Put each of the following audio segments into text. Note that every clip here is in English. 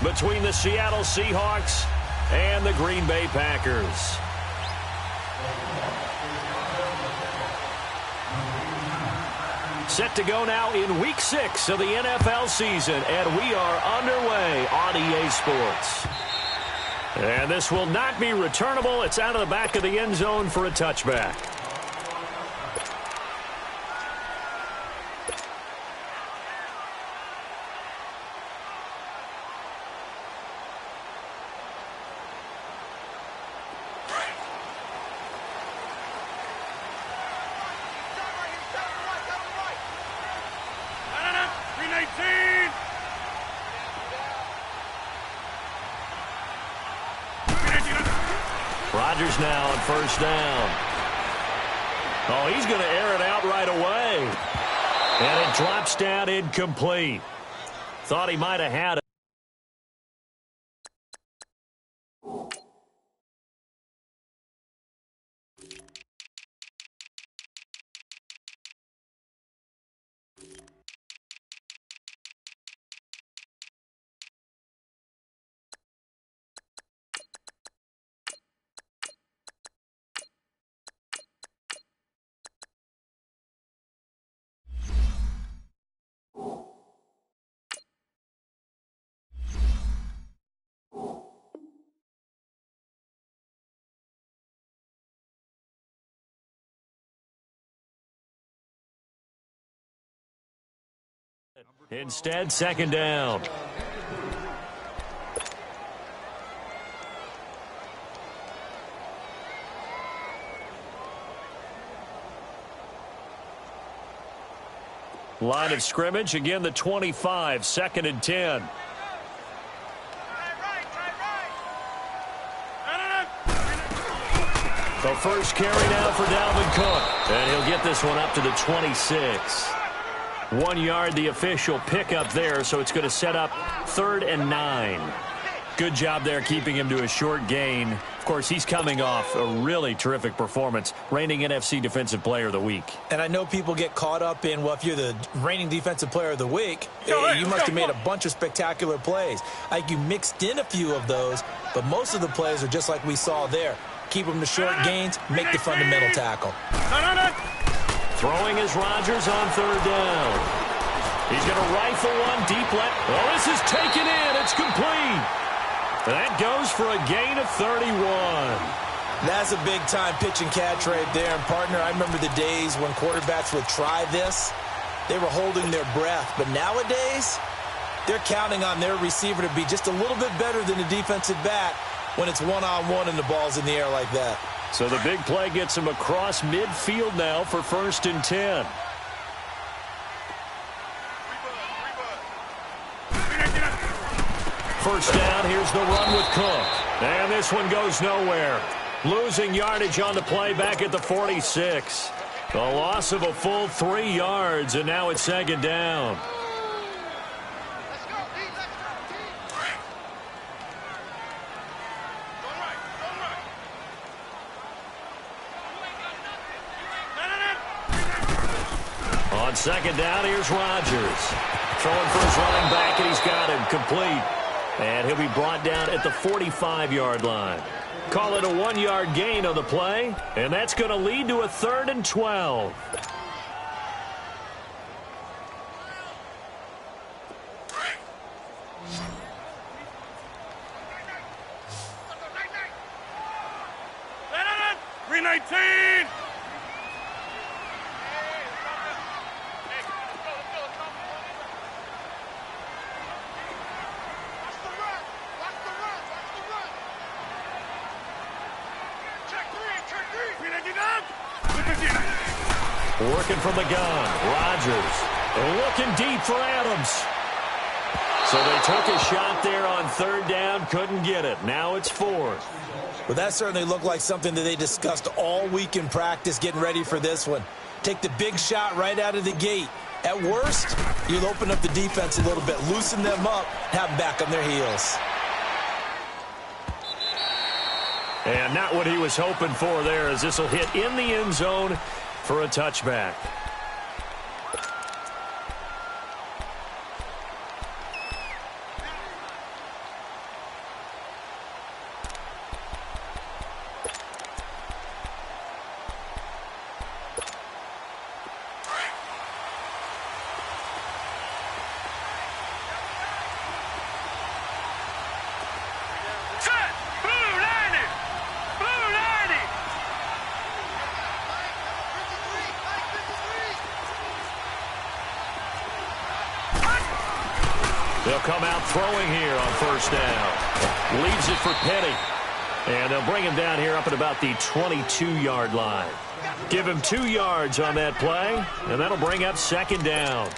between the Seattle Seahawks and the Green Bay Packers. Set to go now in Week 6 of the NFL season, and we are underway on EA Sports. And this will not be returnable. It's out of the back of the end zone for a touchback. Rodgers now on first down. Oh, he's going to air it out right away. And it drops down incomplete. Thought he might have had it. Instead, second down. Line of scrimmage, again the 25, second and 10. The first carry now for Dalvin Cook. And he'll get this one up to the 26. 1 yard, the official pickup there, so it's going to set up 3rd and 9. Good job there keeping him to a short gain. Of course, he's coming off a really terrific performance, reigning NFC Defensive Player of the Week. And I know people get caught up in, well, if you're the reigning Defensive Player of the Week, you must have made a bunch of spectacular plays. I think you mixed in a few of those, but most of the plays are just like we saw there. Keep them to short gains, make the fundamental tackle. Throwing is Rodgers on 3rd down. He's going to rifle one deep left. Oh, this is taken in. It's complete. That goes for a gain of 31. That's a big-time pitch and catch right there. And, partner, I remember the days when quarterbacks would try this. They were holding their breath. But nowadays, they're counting on their receiver to be just a little bit better than the defensive back when it's one-on-one and the ball's in the air like that. So the big play gets him across midfield now for 1st and 10. First down, here's the run with Cook. And this one goes nowhere. Losing yardage on the play back at the 46. A loss of a full 3 yards, and now it's 2nd down. On 2nd down, here's Rodgers. Throwing for his running back, and he's got him complete. And he'll be brought down at the 45-yard line. Call it a 1-yard gain on the play, and that's going to lead to a 3rd and 12. Working from the gun, Rodgers looking deep for Adams. So they took a shot there on 3rd down, couldn't get it. Now it's 4th. Well, that certainly looked like something that they discussed all week in practice, getting ready for this one. Take the big shot right out of the gate. At worst, you'll open up the defense a little bit, loosen them up, have them back on their heels. And not what he was hoping for there, as this will hit in the end zone for a touchback. come out throwing here on first down. Leaves it for Petty. And they'll bring him down here up at about the 22-yard line. Give him 2 yards on that play, and that'll bring up second down.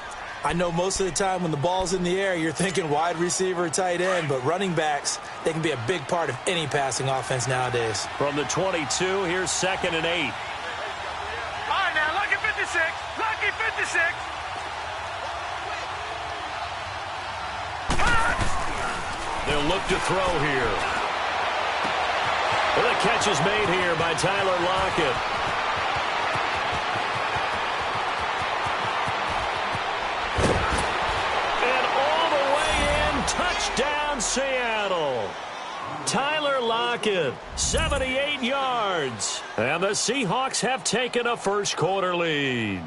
I know most of the time when the ball's in the air, you're thinking wide receiver, tight end, but running backs, they can be a big part of any passing offense nowadays. From the 22, here's 2nd and 8. All right, now, lucky 56. Lucky 56. They'll look to throw here. Well, the catch is made here by Tyler Lockett. And all the way in, touchdown Seattle. Tyler Lockett, 78 yards. And the Seahawks have taken a first-quarter lead.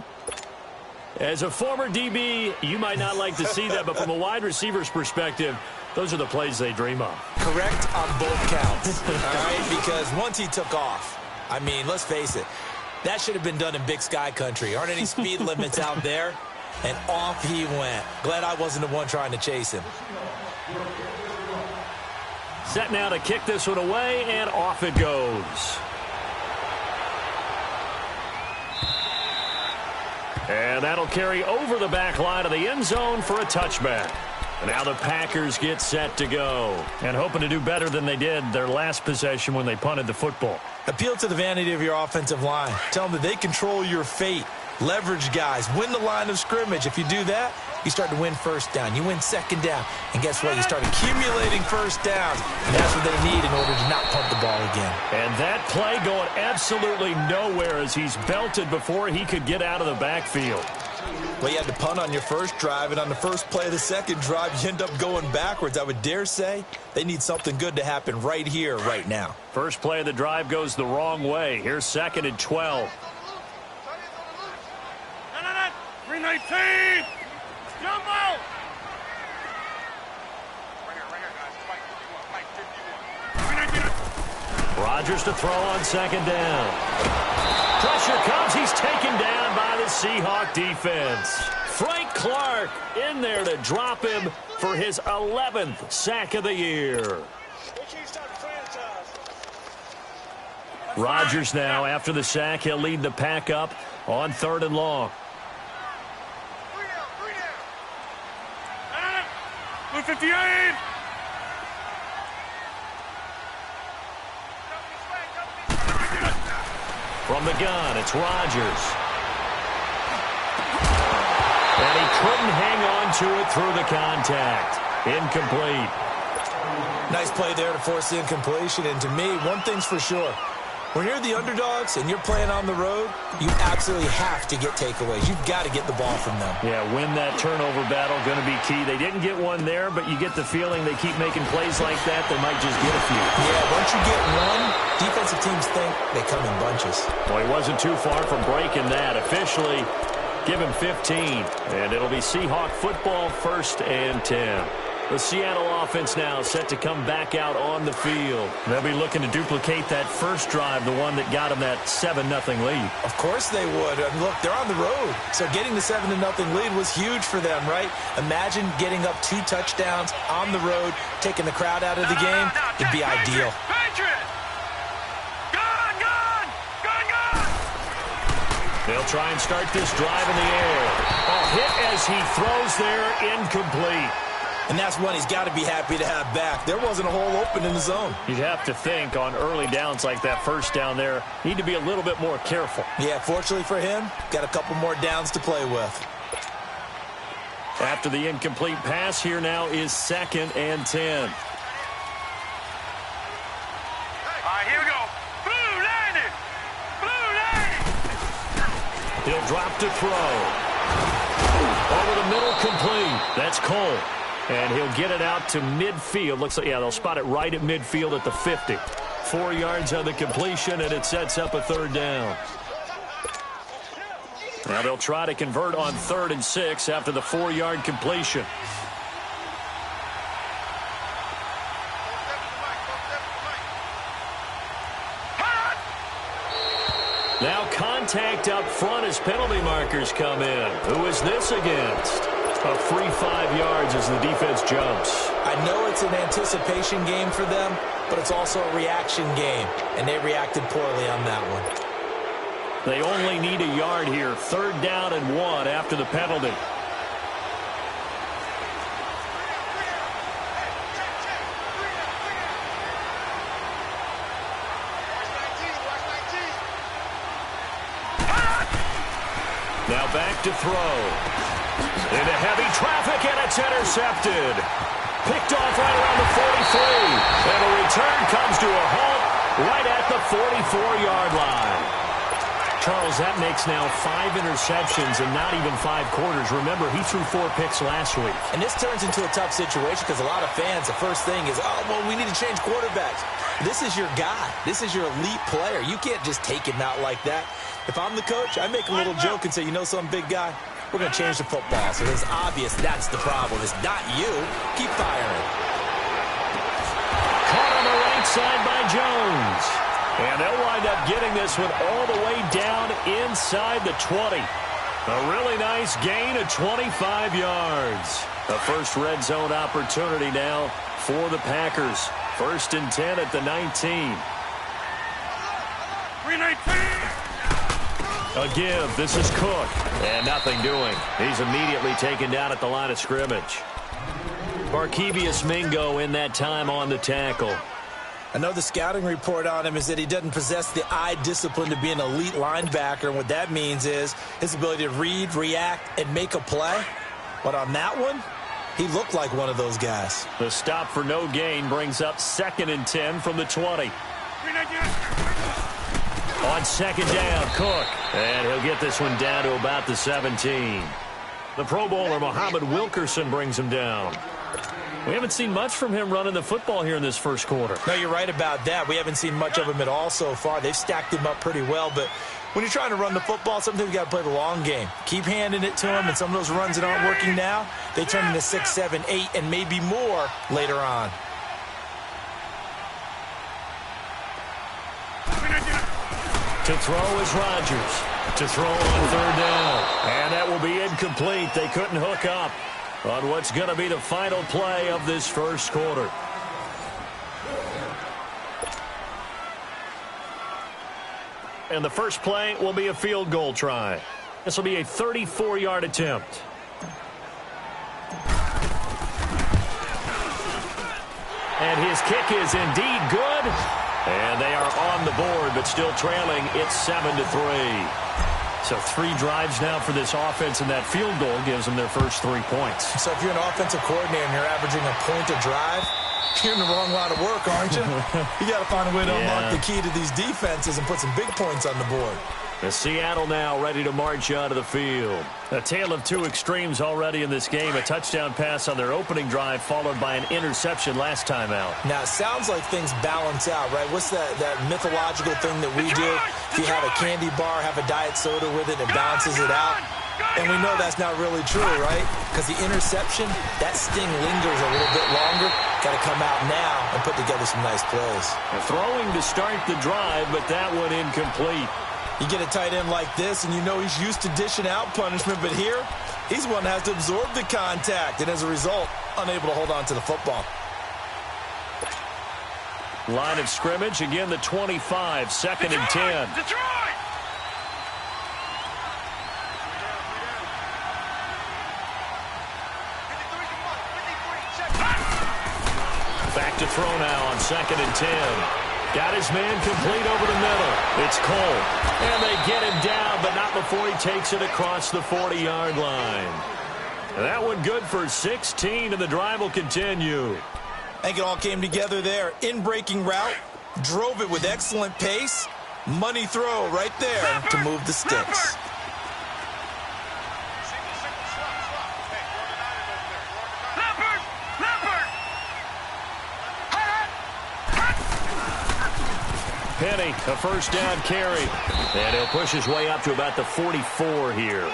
As a former DB, you might not like to see that, but from a wide receiver's perspective, those are the plays they dream of. Correct on both counts, all right? Because once he took off, I mean, let's face it, that should have been done in Big Sky Country. Aren't any speed limits out there? And off he went. Glad I wasn't the one trying to chase him. Set now to kick this one away, and off it goes. And that'll carry over the back line of the end zone for a touchback. Now the Packers get set to go, and hoping to do better than they did their last possession when they punted the football. Appeal to the vanity of your offensive line. Tell them that they control your fate. Leverage guys. Win the line of scrimmage. If you do that, you start to win first down. You win second down. And guess what? You start accumulating first downs. And that's what they need in order to not punt the ball again. And that play going absolutely nowhere as he's belted before he could get out of the backfield. Well, you had to punt on your first drive, and on the first play of the second drive, you end up going backwards. I would dare say they need something good to happen right here, right now. First play of the drive goes the wrong way. Here's 2nd and 12. 319. Jumbo. Rodgers to throw on 2nd down. Pressure comes. He's taken down by the Seahawk defense. Frank Clark in there to drop him for his 11th sack of the year. Rodgers now, after the sack, he'll lead the pack up on 3rd and long. 58. From the gun, it's Rodgers. And he couldn't hang on to it through the contact. Incomplete. Nice play there to force the incompletion. And to me, one thing's for sure. When you're the underdogs and you're playing on the road, you absolutely have to get takeaways. You've got to get the ball from them. Yeah, win that turnover battle, going to be key. They didn't get one there, but you get the feeling they keep making plays like that, they might just get a few. Yeah, once you get one, defensive teams think they come in bunches. Well, he wasn't too far from breaking that. Officially, give him 15, and it'll be Seahawk football, 1st and 10. The Seattle offense now set to come back out on the field. They'll be looking to duplicate that first drive, the one that got them that 7-0 lead. Of course they would. And look, they're on the road. So getting the 7-0 lead was huge for them, right? Imagine getting up 2 touchdowns on the road, taking the crowd out of the game. It'd be ideal. Patriot! Gone, gone! Gone, gone! They'll try and start this drive in the air. A hit as he throws there, incomplete. And that's one he's got to be happy to have back. There wasn't a hole open in the zone. You'd have to think on early downs like that first down there, need to be a little bit more careful. Yeah, fortunately for him, got a couple more downs to play with. After the incomplete pass, here now is 2nd and 10. All right, here we go. Blue landed! Blue landed! He'll drop to throw. Over the middle, complete. That's Cole. And he'll get it out to midfield. Looks like, yeah, they'll spot it right at midfield at the 50. 4 yards on the completion, and it sets up a 3rd down. Now they'll try to convert on 3rd and 6 after the 4-yard completion. Now contact up front as penalty markers come in. Who is this against? A free 5 yards as the defense jumps. I know it's an anticipation game for them, but it's also a reaction game, and they reacted poorly on that one. They only need a yard here. 3rd down and 1 after the penalty. Now back to throw. Into heavy traffic, and it's intercepted. Picked off right around the 43. And a return comes to a halt right at the 44-yard line. Charles, that makes now 5 interceptions in not even 5 quarters. Remember, he threw 4 picks last week. And this turns into a tough situation because a lot of fans, the first thing is, oh, well, we need to change quarterbacks. This is your guy. This is your elite player. You can't just take him out like that. If I'm the coach, I make a little joke and say, you know some big guy? We're going to change the football. So it's obvious that's the problem. It's not you. Keep firing. Caught on the right side by Jones. And they'll wind up getting this one all the way down inside the 20. A really nice gain of 25 yards. The first red zone opportunity now for the Packers. 1st and 10 at the 19. 319. A give. This is Cook. And nothing doing. He's immediately taken down at the line of scrimmage. Barkevius Mingo in that time on the tackle. I know the scouting report on him is that he doesn't possess the eye discipline to be an elite linebacker. And what that means is his ability to read, react, and make a play. But on that one, he looked like one of those guys. The stop for no gain brings up 2nd and 10 from the 20. 319. On 2nd down, Cook. And he'll get this one down to about the 17. The Pro Bowler, Muhammad Wilkerson, brings him down. We haven't seen much from him running the football here in this first quarter. No, you're right about that. We haven't seen much of him at all so far. They've stacked him up pretty well, but when you're trying to run the football, sometimes you got to play the long game. Keep handing it to him, and some of those runs that aren't working now, they turn into 6, 7, 8, and maybe more later on. To throw is Rodgers. To throw on 3rd down. And that will be incomplete. They couldn't hook up on what's going to be the final play of this first quarter. And the first play will be a field goal try. This will be a 34-yard attempt. And his kick is indeed good. And they are on the board, but still trailing. It's 7-3. So 3 drives now for this offense, and that field goal gives them their first 3 points. So if you're an offensive coordinator and you're averaging a point a drive, you're in the wrong line of work, aren't you? You got to find a way to unlock the key to these defenses and put some big points on the board. The Seattle now ready to march onto the field. A tale of 2 extremes already in this game. A touchdown pass on their opening drive followed by an interception last time out. Now, it sounds like things balance out, right? What's that mythological thing that we do? If you have a candy bar, have a diet soda with it, it balances it out. And we know that's not really true, right? Because the interception, that sting lingers a little bit longer. Got to come out now and put together some nice plays. Throwing to start the drive, but that one incomplete. You get a tight end like this, and you know he's used to dishing out punishment, but here, he's one that has to absorb the contact, and as a result, unable to hold on to the football. Line of scrimmage, again the 25, 2nd and 10. Detroit! Back to throw now on 2nd and 10. Got his man complete over the middle. It's Cole. And they get him down, but not before he takes it across the 40-yard line. And that one good for 16, and the drive will continue. I think it all came together there. In-breaking route, drove it with excellent pace. Money throw right there to move the sticks. Penny, a first down carry. And he'll push his way up to about the 44 here.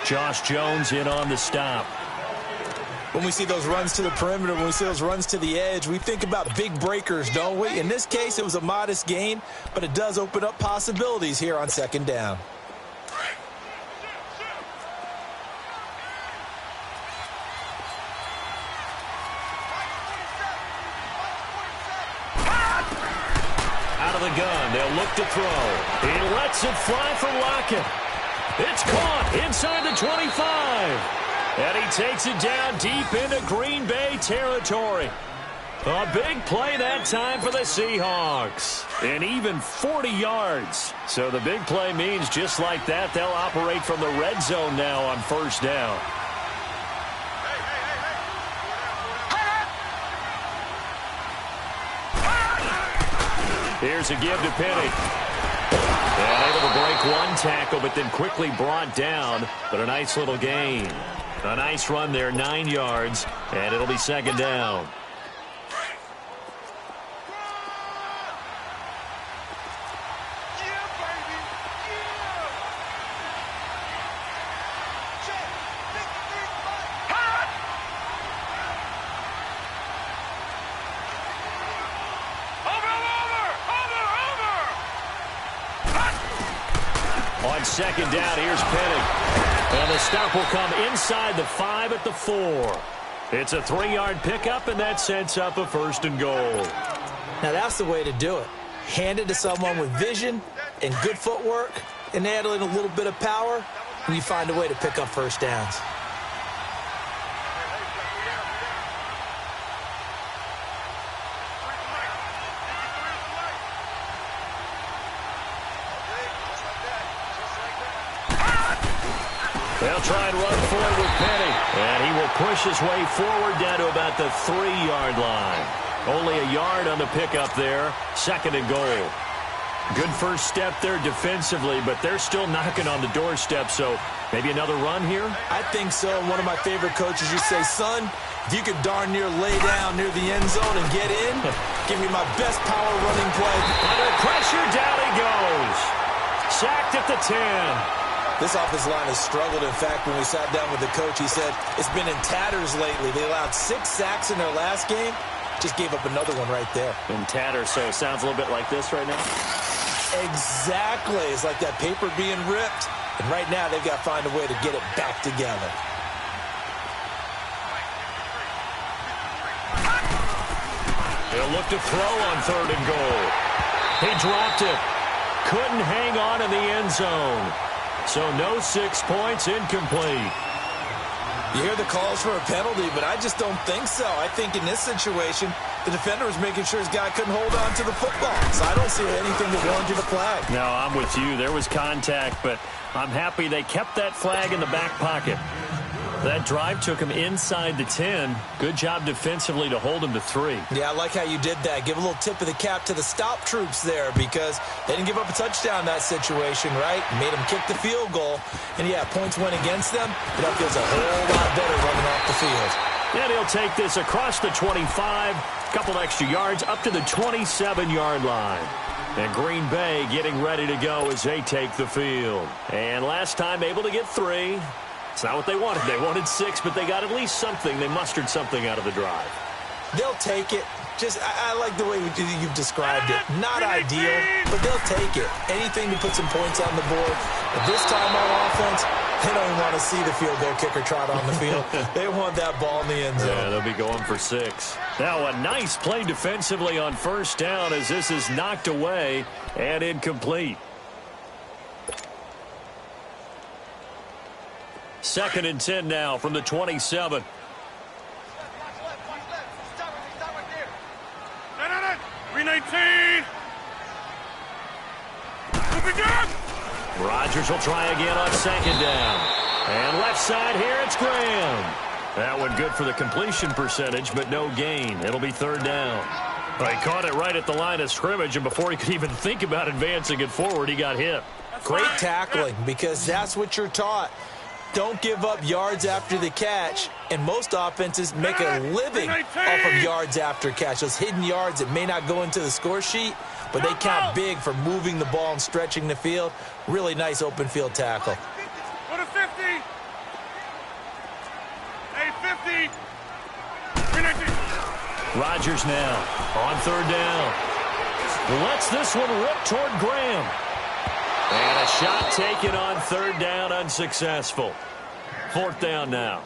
Josh Jones in on the stop. When we see those runs to the perimeter, when we see those runs to the edge, we think about big breakers, don't we? In this case, it was a modest gain, but it does open up possibilities here on 2nd down. of the gun. They'll look to throw. He lets it fly from Lockett. It's caught inside the 25. And he takes it down deep into Green Bay territory. A big play that time for the Seahawks. And even 40 yards. So the big play means just like that, they'll operate from the red zone now on first down. Here's a give to Penny. And able to break one tackle, but then quickly brought down. But a nice little gain. A nice run there, 9 yards. And it'll be second down. On second down, here's Penny. And the stop will come inside the 5 at the 4. It's a 3-yard pickup, and that sets up a first and goal. Now that's the way to do it. Hand it to someone with vision and good footwork, and add in a little bit of power, and you find a way to pick up first downs. They'll try and run forward with Penny. And he will push his way forward down to about the 3-yard line. Only a yard on the pickup there. Second and goal. Good first step there defensively, but they're still knocking on the doorstep, so maybe another run here? I think so. One of my favorite coaches used to say, son, if you could darn near lay down near the end zone and get in, give me my best power running play. Under pressure, down he goes. Sacked at the 10. This offensive line has struggled. In fact, when we sat down with the coach, he said it's been in tatters lately. They allowed 6 sacks in their last game. Just gave up another one right there. In tatters, so it sounds a little bit like this right now? Exactly. It's like that paper being ripped. And right now, they've got to find a way to get it back together. He'll look to throw on third and goal. He dropped it. Couldn't hang on in the end zone. So no 6 points, incomplete. You hear the calls for a penalty, but I just don't think so. I think in this situation, the defender was making sure his guy couldn't hold on to the football. So I don't see anything that warranted a flag. No, I'm with you. There was contact, but I'm happy they kept that flag in the back pocket. That drive took him inside the 10. Good job defensively to hold him to 3. Yeah, I like how you did that. Give a little tip of the cap to the stop troops there because they didn't give up a touchdown in that situation, right? Made them kick the field goal. And, yeah, points went against them, but that feels a whole lot better running off the field. And he'll take this across the 25, a couple extra yards up to the 27-yard line. And Green Bay getting ready to go as they take the field. And last time able to get 3. It's not what they wanted. They wanted 6, but they got at least something. They mustered something out of the drive. They'll take it. Just, I like the way you've described it. Not ideal, but they'll take it. Anything to put some points on the board. But this time on offense, they don't even want to see the field goal kicker trot on the field. They want that ball in the end zone. Yeah, they'll be going for 6. Now a nice play defensively on first down as this is knocked away and incomplete. Second and 10 now from the 27. No. 319. Rodgers will try again on second down. And left side here, it's Graham. That one good for the completion percentage, but no gain. It'll be third down. Well, he caught it right at the line of scrimmage, and before he could even think about advancing it forward, he got hit. Great tackling, because that's what you're taught. Don't give up yards after the catch, and most offenses make a living off of yards after catch. Those hidden yards that may not go into the score sheet, but they count big for moving the ball and stretching the field. Really nice open field tackle. Go to 50. Hey, 50. 319. Rodgers now on third down. Lets this one rip toward Graham. And a shot taken on third down, unsuccessful. Fourth down now.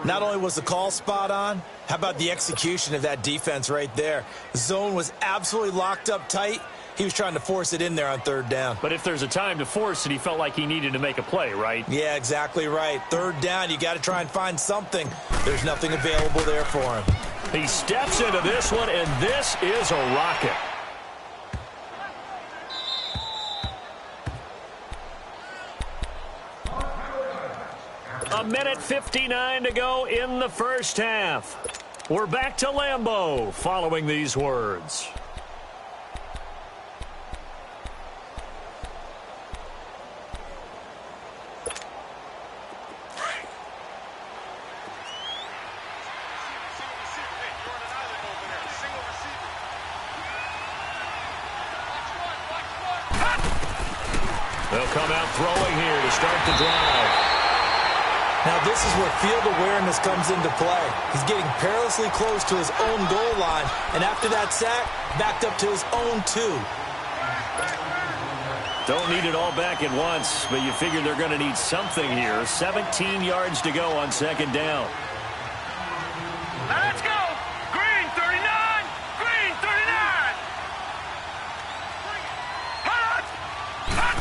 Not only was the call spot on, how about the execution of that defense right there? The zone was absolutely locked up tight. He was trying to force it in there on third down. But if there's a time to force it, he felt like he needed to make a play, right? Yeah, exactly right. Third down, you got to try and find something. There's nothing available there for him. He steps into this one, and this is a rocket. A minute 59 to go in the first half. We're back to Lambeau following these words. They'll come out throwing here to start the drive. Now this is where field awareness comes into play. He's getting perilously close to his own goal line, and after that sack, backed up to his own 2. Don't need it all back at once, but you figure they're going to need something here. 17 yards to go on second down. Let's go! Green 39! Green 39! Hot! Hot!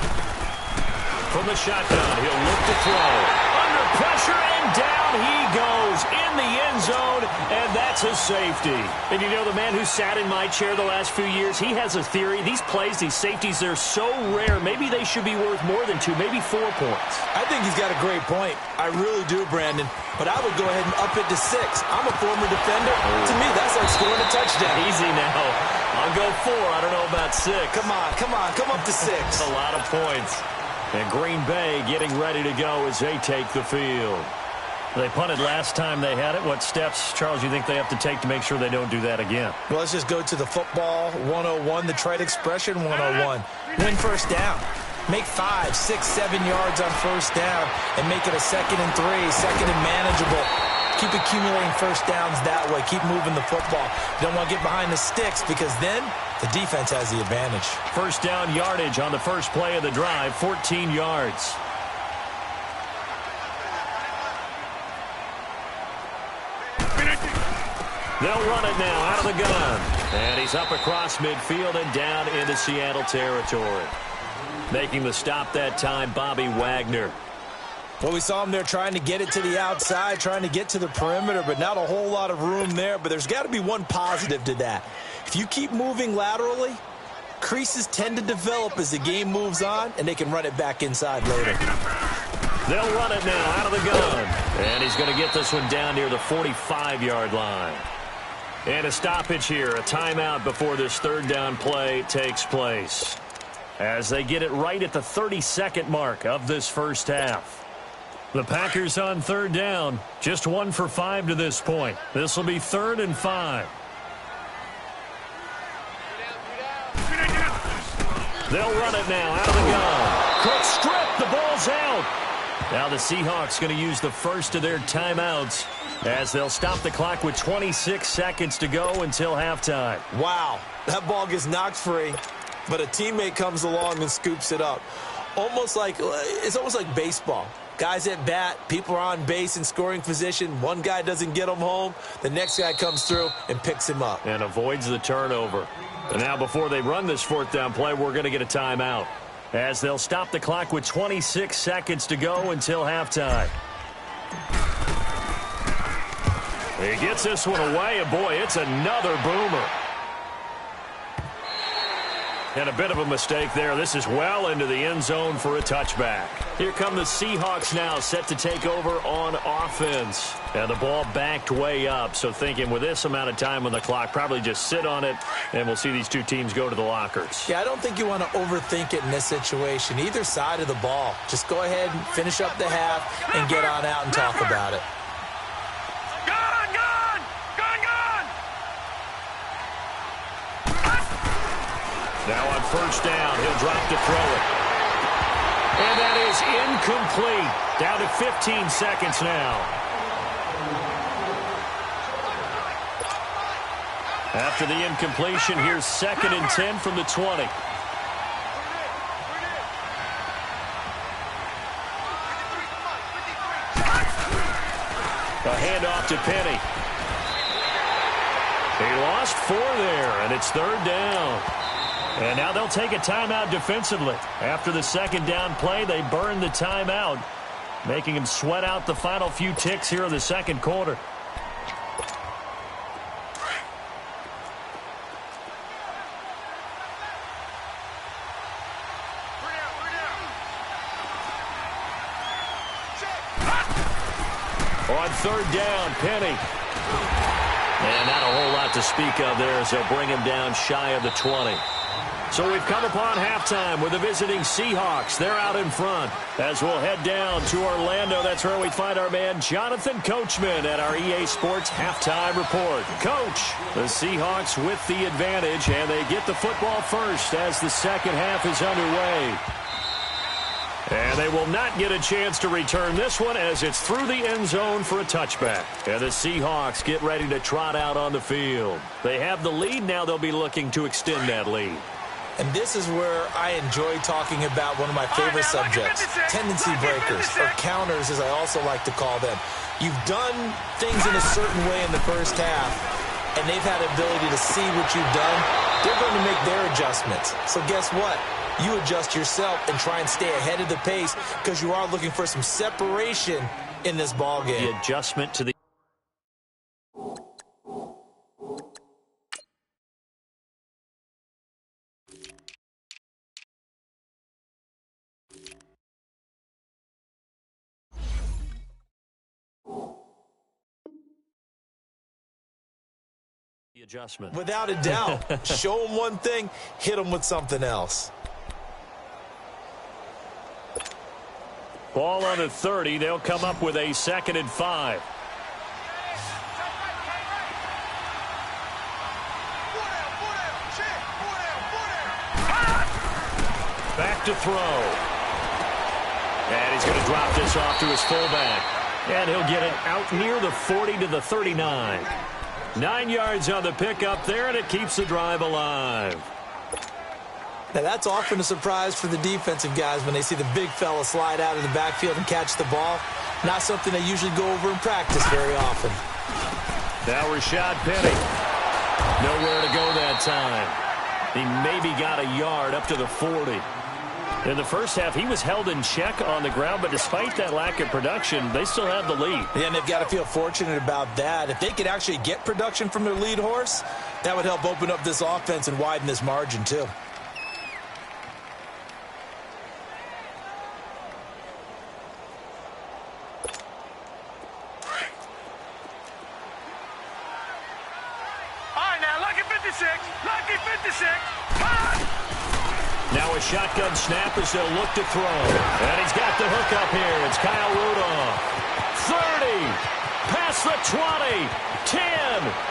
From the shotgun, he'll look to throw. Under pressure, and down he goes in the end zone, and that's a safety. And you know, the man who sat in my chair the last few years, he has a theory. These plays, these safeties, they're so rare. Maybe they should be worth more than 2, maybe 4 points. I think he's got a great point. I really do, Brandon. But I would go ahead and up it to 6. I'm a former defender. To me, that's like scoring a touchdown. Easy now. I'll go 4. I don't know about 6. Come on. Come up to 6. That's a lot of points. And Green Bay getting ready to go as they take the field. They punted last time they had it. What steps, Charles, you think they have to take to make sure they don't do that again? Well, let's just go to the football 101, the trite expression 101. Win first down. Make 5, 6, 7 yards on first down and make it a 2nd and 3, 2nd and manageable. Keep accumulating first downs that way. Keep moving the football. You don't want to get behind the sticks because then the defense has the advantage. First down yardage on the first play of the drive, 14 yards. They'll run it now out of the gun. And he's up across midfield and down into Seattle territory. Making the stop that time, Bobby Wagner. Well, we saw him there trying to get it to the outside, trying to get to the perimeter, but not a whole lot of room there. But there's got to be one positive to that. If you keep moving laterally, creases tend to develop as the game moves on, and they can run it back inside later. They'll run it now out of the gun. And he's going to get this one down near the 45-yard line. And a stoppage here, a timeout before this third down play takes place. As they get it right at the 32nd mark of this first half. The Packers on third down, just 1 for 5 to this point. This will be 3rd and 5. They'll run it now out of the gun. Quick strip, the ball's out. Now the Seahawks going to use the first of their timeouts as they'll stop the clock with 26 seconds to go until halftime. Wow, that ball gets knocked free, but a teammate comes along and scoops it up. It's almost like baseball. Guys at bat, people are on base in scoring position. One guy doesn't get him home. The next guy comes through and picks him up. And avoids the turnover. And now before they run this fourth down play, we're going to get a timeout. As they'll stop the clock with 26 seconds to go until halftime. He gets this one away, and boy, it's another boomer. And a bit of a mistake there. This is well into the end zone for a touchback. Here come the Seahawks now, set to take over on offense. And the ball backed way up, so thinking with this amount of time on the clock, probably just sit on it, and we'll see these two teams go to the lockers. Yeah, I don't think you want to overthink it in this situation. Either side of the ball. Just go ahead and finish up the half and get on out and talk about it. Now on first down, he'll drop to throw it. And that is incomplete. Down to 15 seconds now. After the incompletion, here's 2nd and 10 from the 20. A handoff to Penny. He lost 4 there, and it's 3rd down. And now they'll take a timeout defensively. After the 2nd down play, they burn the timeout, making him sweat out the final few ticks here in the 2nd quarter. On 3rd down, Penny. And not a whole lot to speak of there as they'll bring him down shy of the 20. So we've come upon halftime with the visiting Seahawks. They're out in front. As we'll head down to Orlando, that's where we find our man Jonathan Coachman at our EA Sports Halftime Report. Coach, the Seahawks with the advantage, and they get the football first as the 2nd half is underway. And they will not get a chance to return this one as it's through the end zone for a touchback. And the Seahawks get ready to trot out on the field. They have the lead. Now they'll be looking to extend that lead. And this is where I enjoy talking about one of my favorite subjects, tendency breakers, or counters as I also like to call them. You've done things in a certain way in the first half, and they've had the ability to see what you've done. They're going to make their adjustments. So guess what? You adjust yourself and try and stay ahead of the pace because you are looking for some separation in this ball game. The adjustment to the adjustment. Without a doubt. Show them one thing, hit them with something else. Ball on the 30. They'll come up with a 2nd and 5. Back to throw. And he's going to drop this off to his fullback. And he'll get it out near the 40 to the 39. 9 yards on the pickup there, and it keeps the drive alive. Now, that's often a surprise for the defensive guys when they see the big fella slide out of the backfield and catch the ball. Not something they usually go over in practice very often. Now Rashad Penny. Nowhere to go that time. He maybe got a yard up to the 40. In the first half, he was held in check on the ground, but despite that lack of production, they still have the lead. Yeah, and they've got to feel fortunate about that. If they could actually get production from their lead horse, that would help open up this offense and widen this margin, too. Lucky 56. Now a shotgun snap as they'll look to throw. And he's got the hook up here. It's Kyle Rudolph. 30. Past the 20. 10.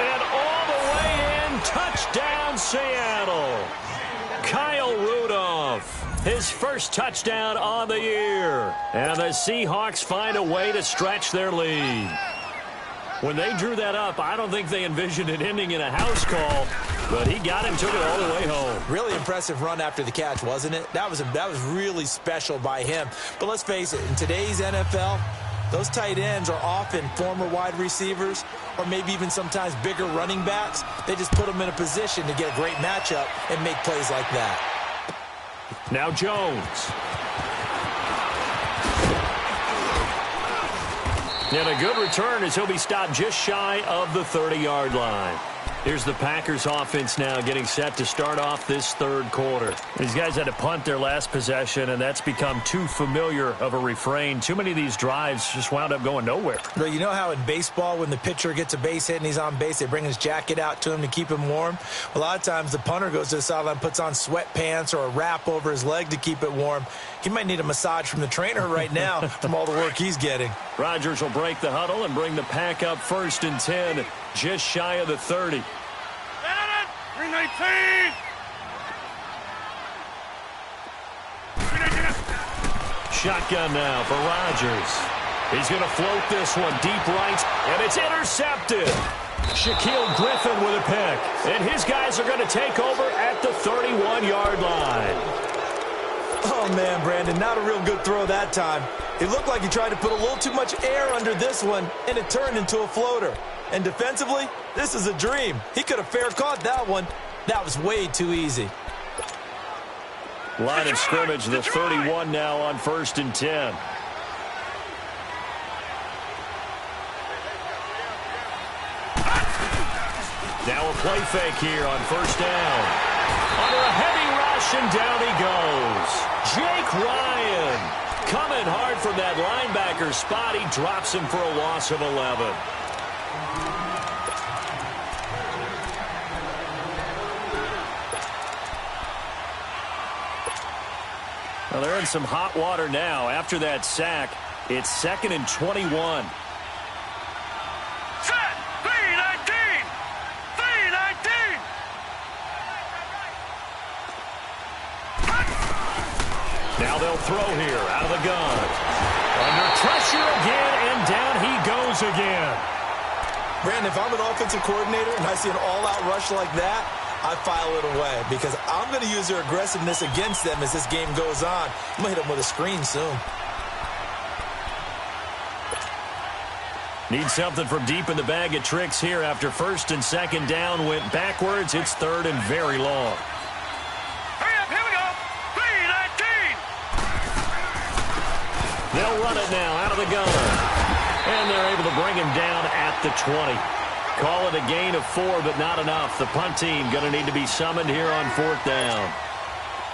And all the way in. Touchdown, Seattle. Kyle Rudolph. His first touchdown on the year. And the Seahawks find a way to stretch their lead. When they drew that up, I don't think they envisioned it ending in a house call, but he got him, took it all the way home. Really impressive run after the catch, wasn't it? That was really special by him. But let's face it, in today's NFL, those tight ends are often former wide receivers or maybe even sometimes bigger running backs. They just put them in a position to get a great matchup and make plays like that. Now Jones. And a good return as he'll be stopped just shy of the 30-yard line. Here's the Packers offense now getting set to start off this third quarter. These guys had to punt their last possession, and that's become too familiar of a refrain. Too many of these drives just wound up going nowhere. Well, you know how in baseball when the pitcher gets a base hit and he's on base, they bring his jacket out to him to keep him warm? A lot of times the punter goes to the sideline, puts on sweatpants or a wrap over his leg to keep it warm. He might need a massage from the trainer right now from all the work he's getting. Rodgers will break the huddle and bring the Pack up 1st and 10, just shy of the 30. 319. Shotgun now for Rodgers. He's going to float this one deep right, and it's intercepted. Shaquille Griffin with a pick, and his guys are going to take over at the 31-yard line. Oh, man, Brandon, not a real good throw that time. It looked like he tried to put a little too much air under this one, and it turned into a floater. And defensively, this is a dream. He could have fair caught that one. That was way too easy. Line of scrimmage, the 31 now on 1st and 10. Now a play fake here on 1st down. Under a heavy rush, and down he goes. Jake Ryan coming hard from that linebacker spot. He drops him for a loss of 11. Well, they're in some hot water now. After that sack, it's 2nd and 21. Set! 3-19! 3-19! Now they'll throw here out of the gun. Under pressure again, and down he goes again. Brandon, if I'm an offensive coordinator and I see an all-out rush like that, I file it away because I'm going to use their aggressiveness against them as this game goes on. I'm going to hit them with a screen soon. Need something from deep in the bag of tricks here after 1st and 2nd down went backwards. It's 3rd and very long. Hurry up, here we go! 3-19! They'll run it now out of the gun. And they're able to bring him down at the 20. Call it a gain of 4, but not enough. The punt team going to need to be summoned here on 4th down.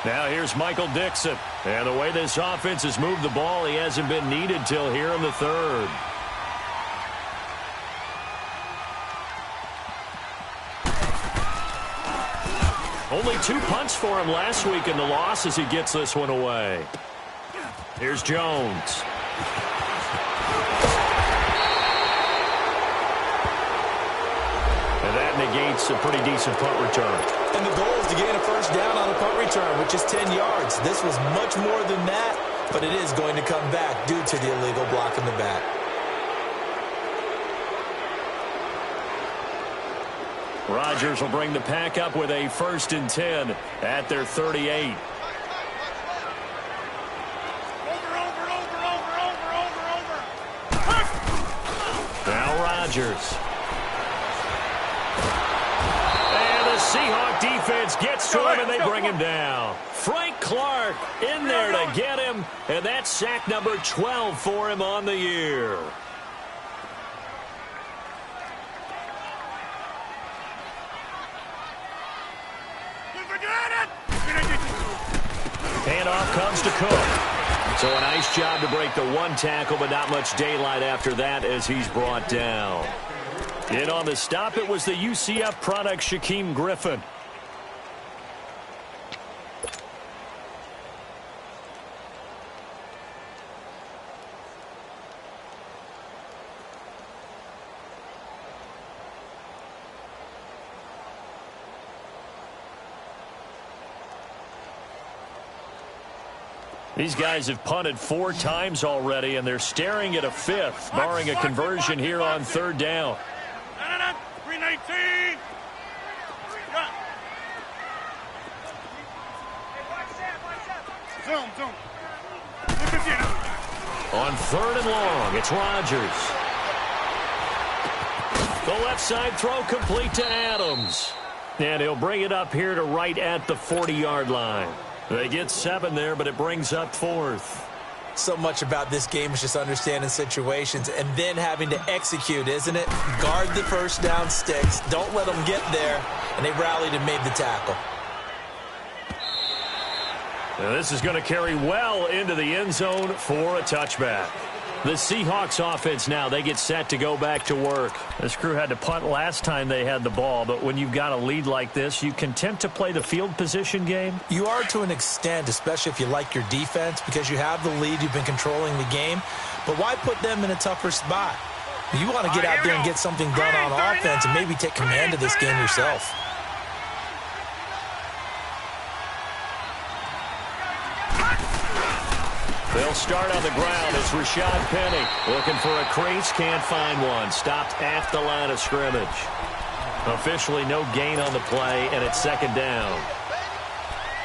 Now here's Michael Dixon. And the way this offense has moved the ball, he hasn't been needed till here in the 3rd. Only 2 punts for him last week in the loss as he gets this one away. Here's Jones. And that negates a pretty decent punt return. And the goal is to gain a 1st down on a punt return, which is 10 yards. This was much more than that, but it is going to come back due to the illegal block in the back. Rodgers will bring the pack up with a 1st and 10 at their 38. Now Rodgers. And the Seahawk defense gets to him, and they bring him down. Frank Clark in there to get him, and that's sack number 12 for him on the year. Handoff comes to Cook. So a nice job to break the 1 tackle, but not much daylight after that as he's brought down. In on the stop, it was the UCF product, Shaquem Griffin. These guys have punted 4 times already, and they're staring at a 5th, barring a conversion here on 3rd down. 3-19! Zoom. On 3rd and long, it's Rodgers. The left side throw complete to Adams. And he'll bring it up here to right at the 40-yard line. They get 7 there, but it brings up 4th. So much about this game is just understanding situations and then having to execute, isn't it? Guard the 1st down sticks. Don't let them get there. And they rallied and made the tackle. Now this is going to carry well into the end zone for a touchback. The Seahawks offense now, they get set to go back to work. This crew had to punt last time they had the ball, but when you've got a lead like this, you content to play the field position game? You are to an extent, especially if you like your defense, because you have the lead, you've been controlling the game. But why put them in a tougher spot? You want to get out there and get something done on offense and maybe take command of this game yourself. They'll start on the ground. It's Rashad Penny looking for a crease. Can't find one. Stopped at the line of scrimmage. Officially no gain on the play, and it's 2nd down.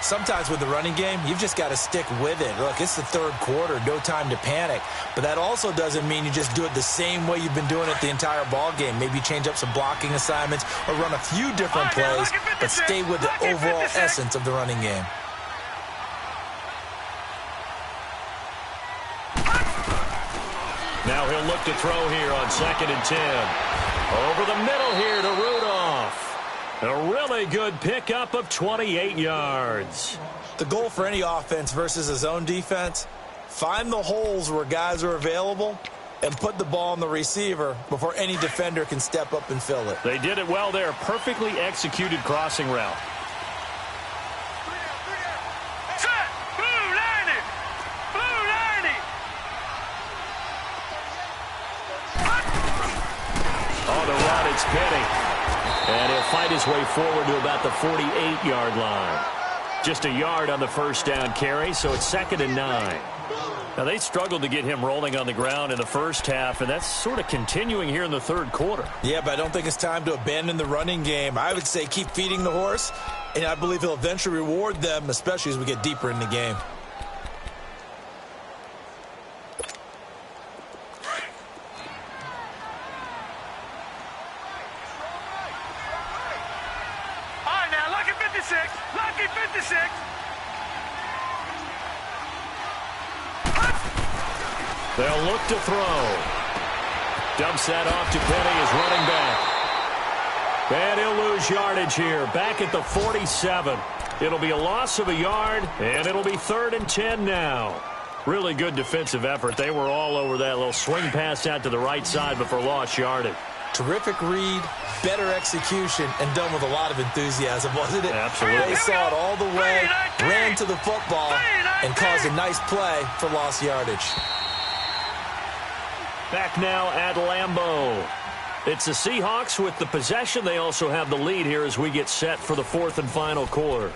Sometimes with the running game, you've just got to stick with it. Look, it's the third quarter, no time to panic. But that also doesn't mean you just do it the same way you've been doing it the entire ball game. Maybe change up some blocking assignments or run a few different plays, but stay with the overall essence of the running game. Now he'll look to throw here on 2nd and 10. Over the middle here to Rudolph. A really good pickup of 28 yards. The goal for any offense versus a zone defense, find the holes where guys are available and put the ball on the receiver before any defender can step up and fill it. They did it well there. Perfectly executed crossing route. Set! Blue 90! Blue 90! On the run, it's Penny. And he'll fight his way forward to about the 48-yard line. Just a yard on the first down carry, so it's 2nd and 9. Now, they struggled to get him rolling on the ground in the first half, and that's sort of continuing here in the third quarter. Yeah, but I don't think it's time to abandon the running game. I would say keep feeding the horse, and I believe he'll eventually reward them, especially as we get deeper in the game. Lucky 56. They'll look to throw. Dumps that off to Penny as running back. And he'll lose yardage here. Back at the 47. It'll be a loss of a yard, and it'll be 3rd and 10 now. Really good defensive effort. They were all over that little swing pass out to the right side before lost yardage. Terrific read, better execution, and done with a lot of enthusiasm, wasn't it? Absolutely. They saw it all the way, ran to the football, and caused a nice play for lost yardage. Back now at Lambeau. It's the Seahawks with the possession. They also have the lead here as we get set for the 4th and final quarter.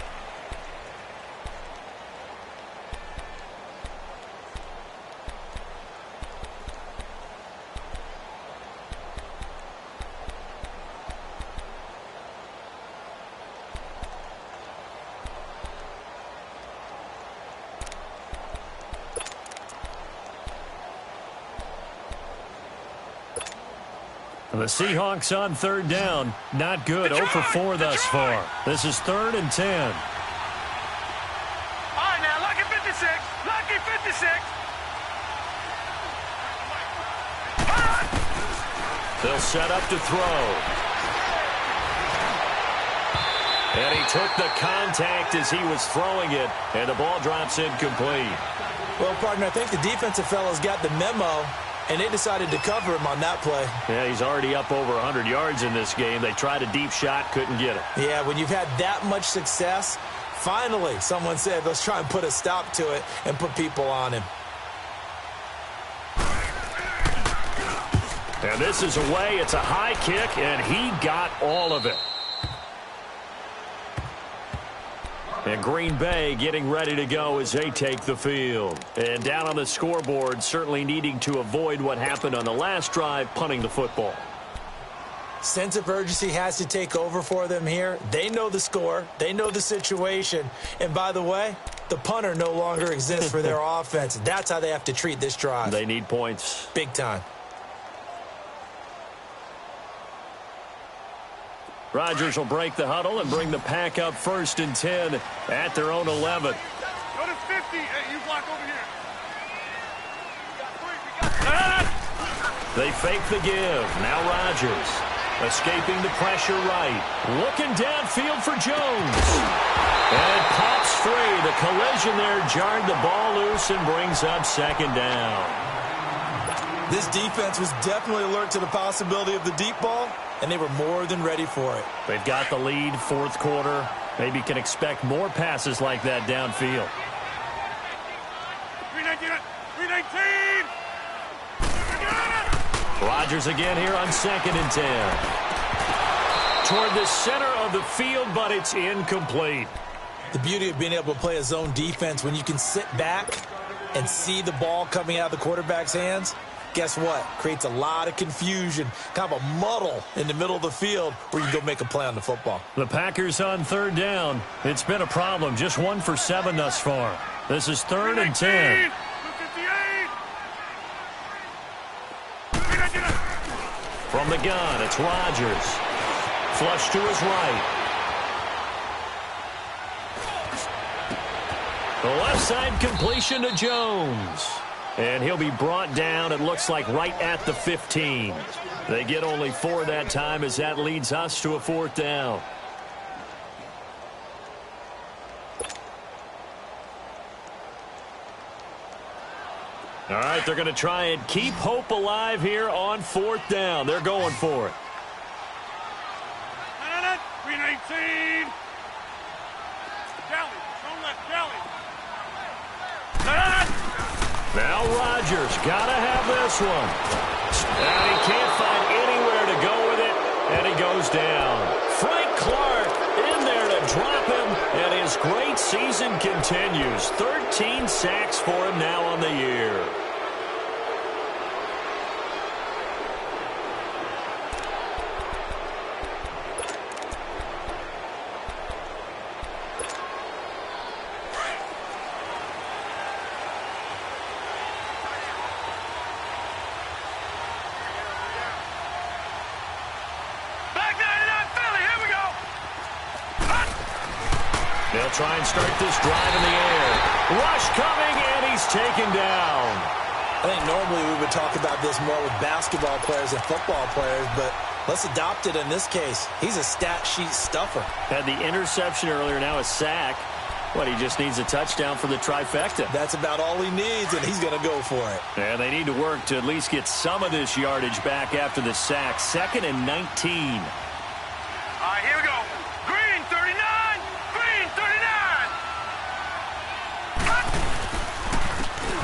The Seahawks on 3rd down. Not good. 0 for 4 thus far. This is 3rd and 10. All right, now, lucky 56. Lucky 56. They'll set up to throw. And he took the contact as he was throwing it, and the ball drops incomplete. Well, partner, I think the defensive fellows got the memo, and they decided to cover him on that play. Yeah, he's already up over 100 yards in this game. They tried a deep shot, couldn't get it. Yeah, when you've had that much success, finally someone said, let's try and put a stop to it and put people on him. And this is away. It's a high kick, and he got all of it. And Green Bay getting ready to go as they take the field. And down on the scoreboard, certainly needing to avoid what happened on the last drive, punting the football. Sense of urgency has to take over for them here. They know the score. They know the situation. And by the way, the punter no longer exists for their offense. That's how they have to treat this drive. They need points. Big time. Rodgers will break the huddle and bring the pack up 1st and 10 at their own 11. Go to 50. Hey, you block over here. They fake the give. Now Rodgers escaping the pressure right. Looking downfield for Jones. And pops free. The collision there jarred the ball loose and brings up 2nd down. This defense was definitely alert to the possibility of the deep ball, and they were more than ready for it. They've got the lead, 4th quarter. Maybe can expect more passes like that downfield. 319. Rodgers again here on 2nd and 10. Toward the center of the field, but it's incomplete. The beauty of being able to play a zone defense when you can sit back and see the ball coming out of the quarterback's hands, Guess what? Creates a lot of confusion, kind of a muddle in the middle of the field where you go make a play on the football. The Packers on third down. It's been a problem. Just 1 for 7 thus far. This is 3rd and 10. From the gun, it's Rodgers. Flush to his right. The left side completion to Jones. And he'll be brought down, it looks like, right at the 15. They get only 4 that time as that leads us to a 4th down. All right, they're going to try and keep hope alive here on 4th down. They're going for it. Green 18. Kelly, don't let Kelly. Now Rodgers got to have this one. And he can't find anywhere to go with it, and he goes down. Frank Clark in there to drop him, and his great season continues. 13 sacks for him now on the year. They'll try and start this drive in the air. Rush coming, and he's taken down. I think normally we would talk about this more with basketball players and football players, but let's adopt it in this case. He's a stat sheet stuffer. Had the interception earlier, now a sack. But he just needs a touchdown for the trifecta. That's about all he needs, and he's going to go for it. And they need to work to at least get some of this yardage back after the sack. 2nd and 19. All right, here we go. Green 39. Green 39.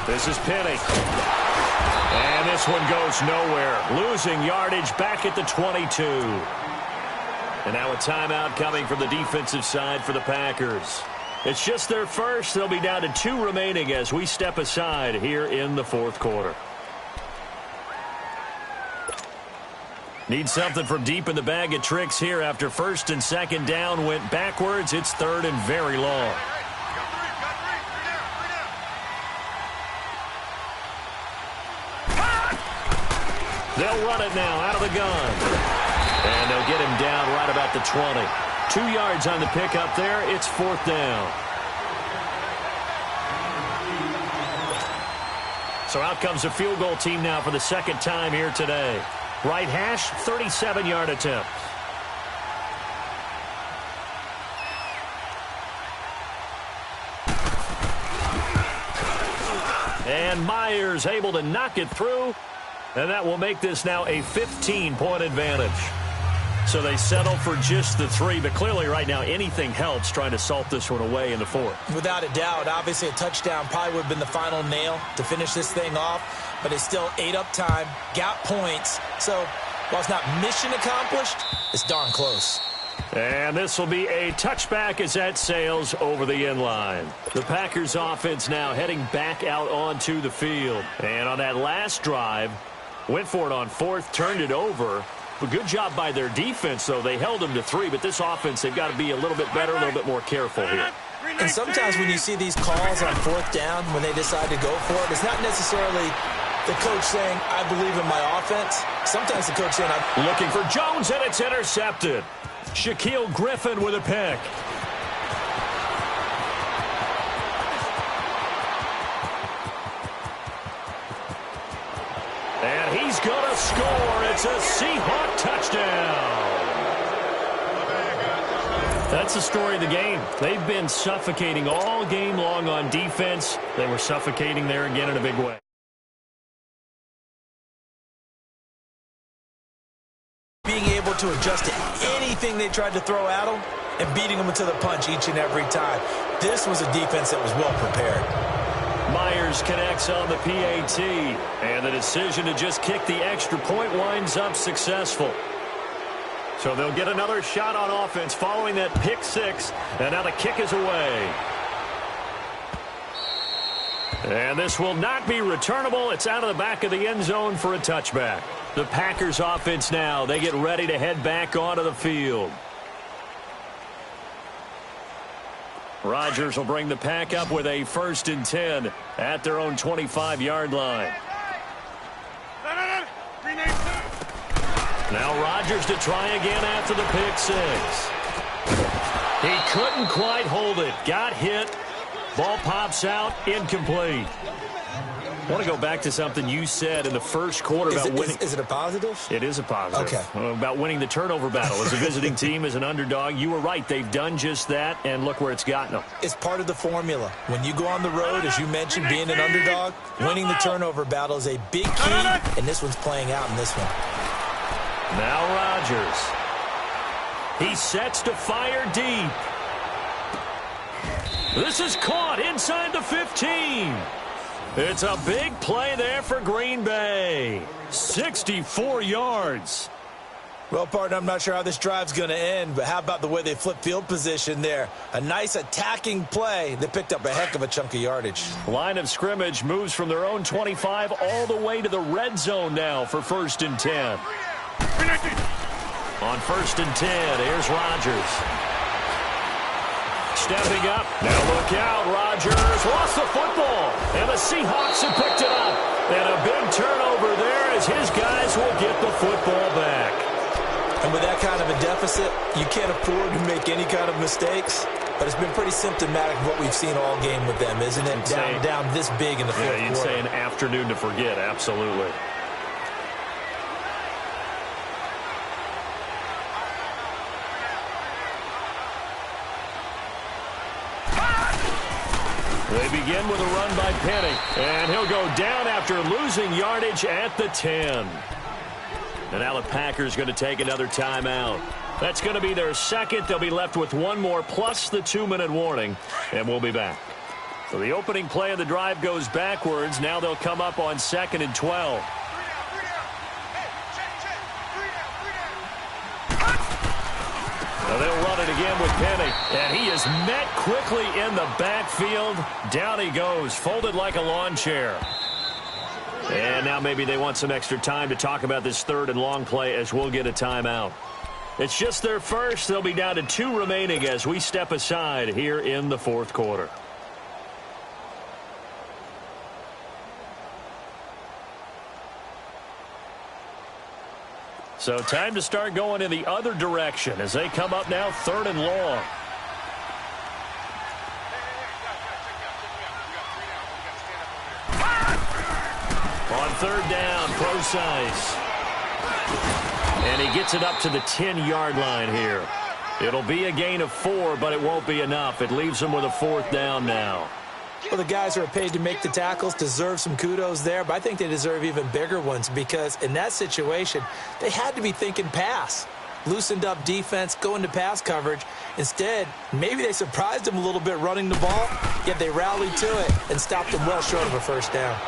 This is Penny. And this one goes nowhere. Losing yardage back at the 22. And now a timeout coming from the defensive side for the Packers. It's just their first. They'll be down to 2 remaining as we step aside here in the 4th quarter. Need something from deep in the bag of tricks here after 1st and 2nd down went backwards. It's 3rd and very long. They'll run it now out of the gun. And they'll get him down right about the 20. 2 yards on the pickup there. It's 4th down. So out comes the field goal team now for the 2nd time here today. Right hash, 37-yard attempt. And Myers able to knock it through. And that will make this now a 15-point advantage. So they settle for just the 3, but clearly right now anything helps trying to salt this one away in the 4th. Without a doubt, obviously a touchdown probably would have been the final nail to finish this thing off, but it's still ate up time, got points. So while it's not mission accomplished, it's darn close. And this will be a touchback as that sails over the end line. The Packers offense now heading back out onto the field. And on that last drive, went for it on 4th, turned it over. A good job by their defense, though. They held them to 3, but this offense, they've got to be a little bit better, a little bit more careful here. And sometimes when you see these calls on 4th down, when they decide to go for it, it's not necessarily the coach saying, I believe in my offense. Sometimes the coach saying, I'm looking for Jones, and it's intercepted. Shaquille Griffin with a pick. And he's going to score. It's a Seahawk touchdown. That's the story of the game. They've been suffocating all game long on defense. They were suffocating there again in a big way. being able to adjust to anything they tried to throw at them and beating them to the punch each and every time. This was a defense that was well prepared. Myers connects on the PAT, and the decision to just kick the extra point winds up successful. So they'll get another shot on offense following that pick six, and now the kick is away. And this will not be returnable. It's out of the back of the end zone for a touchback. The Packers offense now, they get ready to head back onto the field. Rodgers will bring the pack up with a 1st and 10 at their own 25-yard line. Now Rodgers to try again after the pick 6. He couldn't quite hold it. Got hit. Ball pops out. Incomplete. I want to go back to something you said in the first quarter about winning. Is it a positive? It is a positive. Okay. About winning the turnover battle. As a visiting team, as an underdog, you were right. They've done just that, and look where it's gotten them. It's part of the formula. When you go on the road, as you mentioned, being an underdog, winning the turnover battle is a big key, and this one's playing out in this one. Now Rodgers. He sets to fire deep. This is caught inside the 15. It's a big play there for Green Bay. 64 yards. Well, partner, I'm not sure how this drive's going to end, but how about the way they flip field position there? A nice attacking play. They picked up a heck of a chunk of yardage. Line of scrimmage moves from their own 25 all the way to the red zone now for 1st and 10. On 1st and 10, here's Rodgers. Stepping up. Now look out. Rodgers lost the football. And the Seahawks have picked it up. And a big turnover there as his guys will get the football back. And with that kind of a deficit, you can't afford to make any kind of mistakes. But it's been pretty symptomatic of what we've seen all game with them, isn't it? Down this big in the fourth quarter. Yeah, you'd say an afternoon to forget. Absolutely. They begin with a run by Penny, and he'll go down after losing yardage at the 10. And now the Packers going to take another timeout. That's going to be their second. They'll be left with one more plus the 2-minute warning, and we'll be back. So the opening play of the drive goes backwards. Now they'll come up on 2nd and 12. Now they'll run it again with Penny. And he is met quickly in the backfield. Down he goes, folded like a lawn chair. And now maybe they want some extra time to talk about this 3rd and long play as we'll get a timeout. It's just their first. They'll be down to 2 remaining as we step aside here in the 4th quarter. So time to start going in the other direction as they come up now 3rd and long. On 3rd down, Procise. And he gets it up to the 10-yard line here. It'll be a gain of 4, but it won't be enough. It leaves them with a 4th down now. Well, the guys who are paid to make the tackles deserve some kudos there, but I think they deserve even bigger ones because in that situation, they had to be thinking pass. Loosened up defense, going to pass coverage. Instead, maybe they surprised them a little bit running the ball, yet they rallied to it and stopped them well short of a 1st down.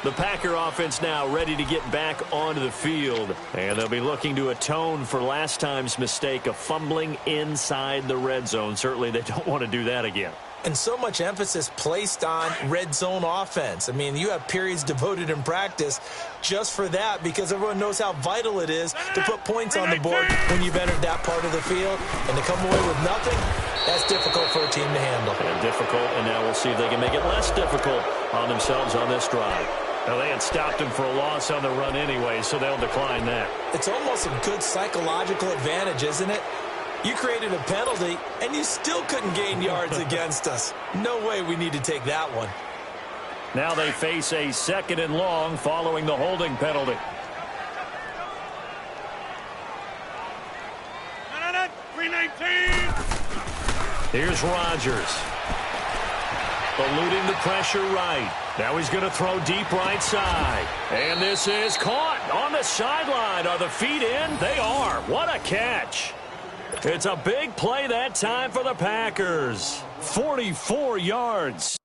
The Packer offense now ready to get back onto the field. And they'll be looking to atone for last time's mistake of fumbling inside the red zone. Certainly they don't want to do that again. And so much emphasis placed on red zone offense. I mean, you have periods devoted in practice just for that because everyone knows how vital it is to put points on the board when you've entered that part of the field. And to come away with nothing, that's difficult for a team to handle. And difficult, and now we'll see if they can make it less difficult on themselves on this drive. Now, they had stopped him for a loss on the run anyway, so they'll decline that. It's almost a good psychological advantage, isn't it? You created a penalty, and you still couldn't gain yards against us. No way we need to take that one. Now they face a 2nd and long following the holding penalty. Here's Rodgers. Eluding the pressure right. Now he's going to throw deep right side. And this is caught on the sideline. Are the feet in? They are. What a catch. It's a big play that time for the Packers. 44 yards.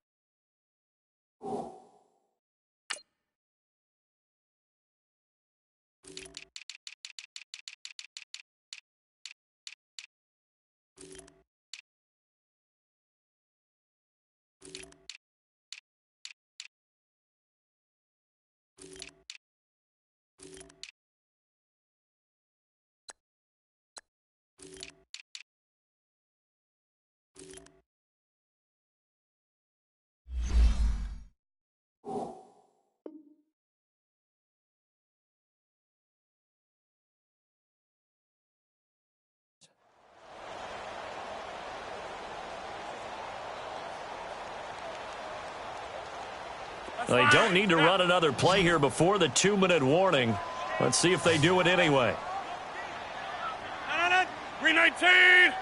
They don't need to run another play here before the 2-minute warning. Let's see if they do it anyway. 319.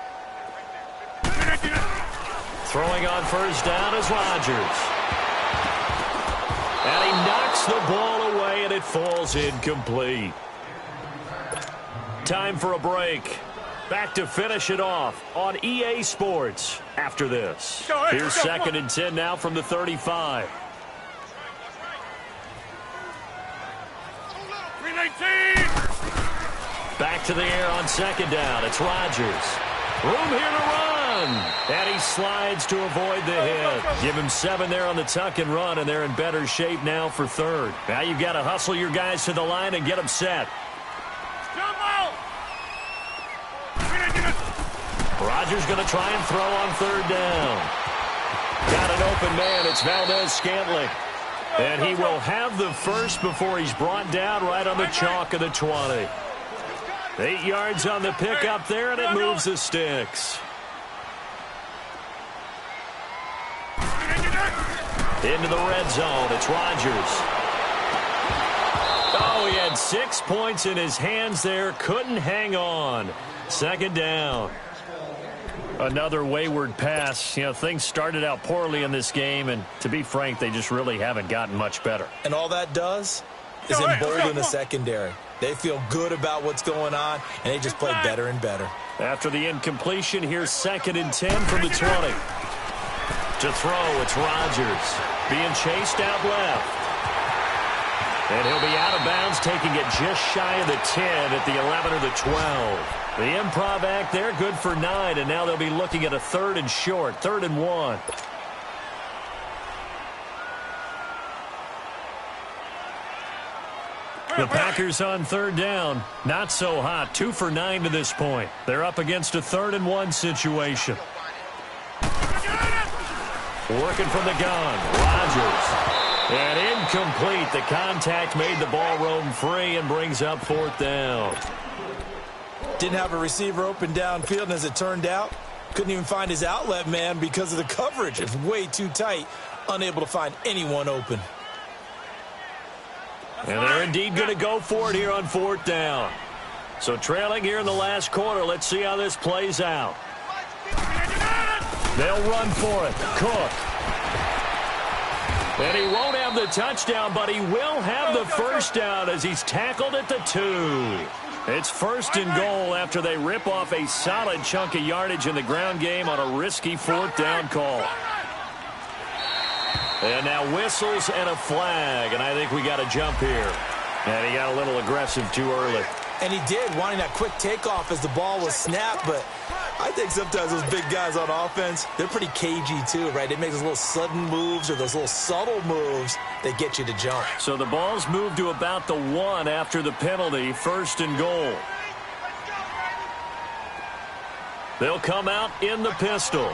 Throwing on first down is Rodgers. And he knocks the ball away, and it falls incomplete. Time for a break. Back to finish it off on EA Sports after this. Here's 2nd and 10 now from the 35. 319. Back to the air on 2nd down. It's Rodgers. Room here to run. And he slides to avoid the hit. Give him 7 there on the tuck and run, and they're in better shape now for 3rd. Now you've got to hustle your guys to the line and get them set. Rodgers going to try and throw on 3rd down. Got an open man. It's Valdez-Scantling. And he will have the first before he's brought down right on the chalk of the 20. 8 yards on the pickup there, and it moves the sticks. Into the red zone. It's Rodgers. Oh, he had 6 points in his hands there. Couldn't hang on. 2nd down. Another wayward pass. You know, things started out poorly in this game, and to be frank, they just really haven't gotten much better. And all that does is embolden the secondary. They feel good about what's going on, and they just play better and better. After the incompletion, here's 2nd and 10 from the 20. To throw, it's Rodgers. Being chased out left. And he'll be out of bounds, taking it just shy of the 10 at the 11 or the 12. The improv act there, good for 9, and now they'll be looking at a 3rd and short, 3rd and 1. The Packers on 3rd down. Not so hot. 2 for 9 to this point. They're up against a 3rd and 1 situation. Working from the gun. Rodgers. And incomplete. The contact made the ball roam free and brings up 4th down. Didn't have a receiver open downfield, and as it turned out, couldn't even find his outlet man because of the coverage. It's way too tight. Unable to find anyone open. And they're indeed going to go for it here on 4th down. So trailing here in the last quarter. Let's see how this plays out. They'll run for it. Cook. And he won't have the touchdown, but he will have the first down as he's tackled at the 2. It's 1st and goal after they rip off a solid chunk of yardage in the ground game on a risky 4th down call. And now whistles and a flag, and I think we got a jump here. And he got a little aggressive too early. And he did, wanting that quick takeoff as the ball was snapped, but I think sometimes those big guys on offense, they're pretty cagey too, right? They make those little sudden moves or those little subtle moves that get you to jump. So the ball's moved to about the 1 after the penalty, 1st and goal. They'll come out in the pistol.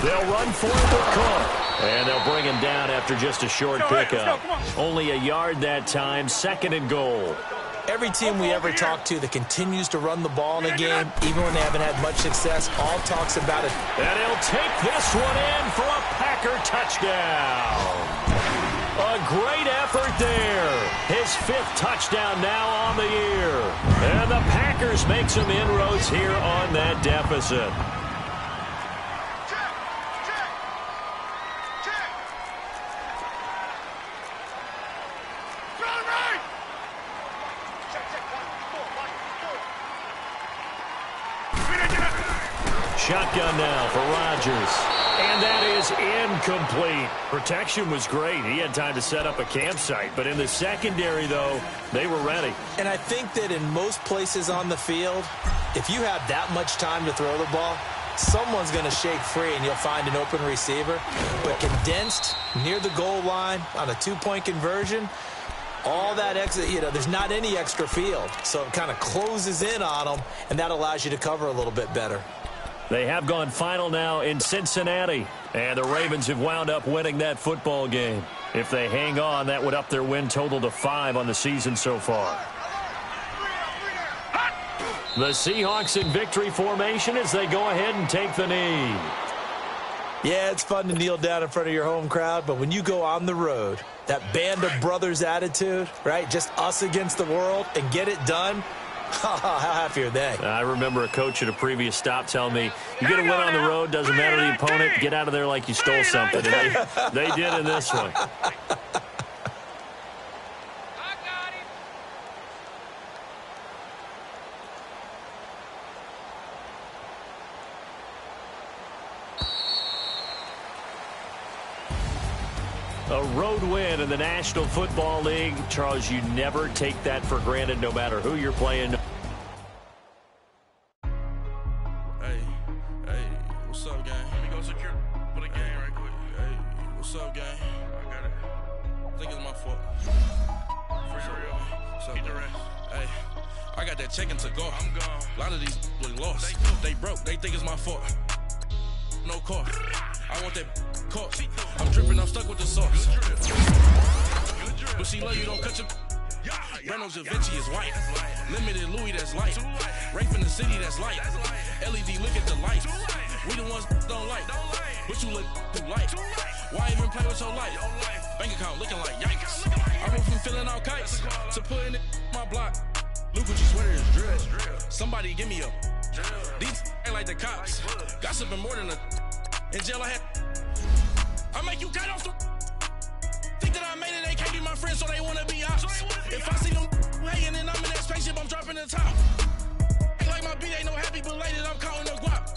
They'll run for it with Cook. And they'll bring him down after just a short pickup. Only a yard that time, 2nd and goal. Every team we ever talk to that continues to run the ball in a game, even when they haven't had much success, all talks about it. And he'll take this one in for a Packer touchdown. A great effort there. His 5th touchdown now on the year. And the Packers make some inroads here on that deficit. Shotgun now for Rodgers. And that is incomplete. Protection was great. He had time to set up a campsite. But in the secondary, though, they were ready. And I think that in most places on the field, if you have that much time to throw the ball, someone's going to shake free and you'll find an open receiver. But condensed near the goal line on a 2-point conversion, all that extra, there's not any extra field. So it kind of closes in on them, and that allows you to cover a little bit better. They have gone final now in Cincinnati, and the Ravens have wound up winning that football game. If they hang on, that would up their win total to 5 on the season so far. The Seahawks in victory formation as they go ahead and take the knee. Yeah, it's fun to kneel down in front of your home crowd, but when you go on the road, that band of brothers attitude, right, just us against the world, and get it done, how happy are they? I remember a coach at a previous stop telling me, you get a win on the road, doesn't matter the opponent, get out of there like you stole something. And they did in this one. A road win in the National Football League. Charles, you never take that for granted no matter who you're playing. Hey, what's up, gang? Let me go secure for the game right quick. Hey, what's up, gang? I got it. I think it's my fault. For real. What's up, man? Hey, I got that chicken to go. I'm gone. A lot of these was lost. They broke. They think it's my fault. No car. I want that caught. I'm dripping, I'm stuck with the sauce. But she love you, don't cut your. Reynolds Da Vinci is white. Limited Louis, that's light. Rape in the city, that's light. LED, look at the lights. We the ones don't like. But you look too light. Why even play with your life? Bank account looking like yikes. I went from filling out kites to putting it in my block. Look what you sweater is drill. Somebody give me a. These ain't like the cops. Gossiping more than a. In jail I had. I make you cut off the. Think that I made it, they can't be my friends, so they wanna be ops. If I see them hating and I'm in that spaceship, I'm dropping the top. Ain't like my beat ain't no happy belated, I'm counting the guap.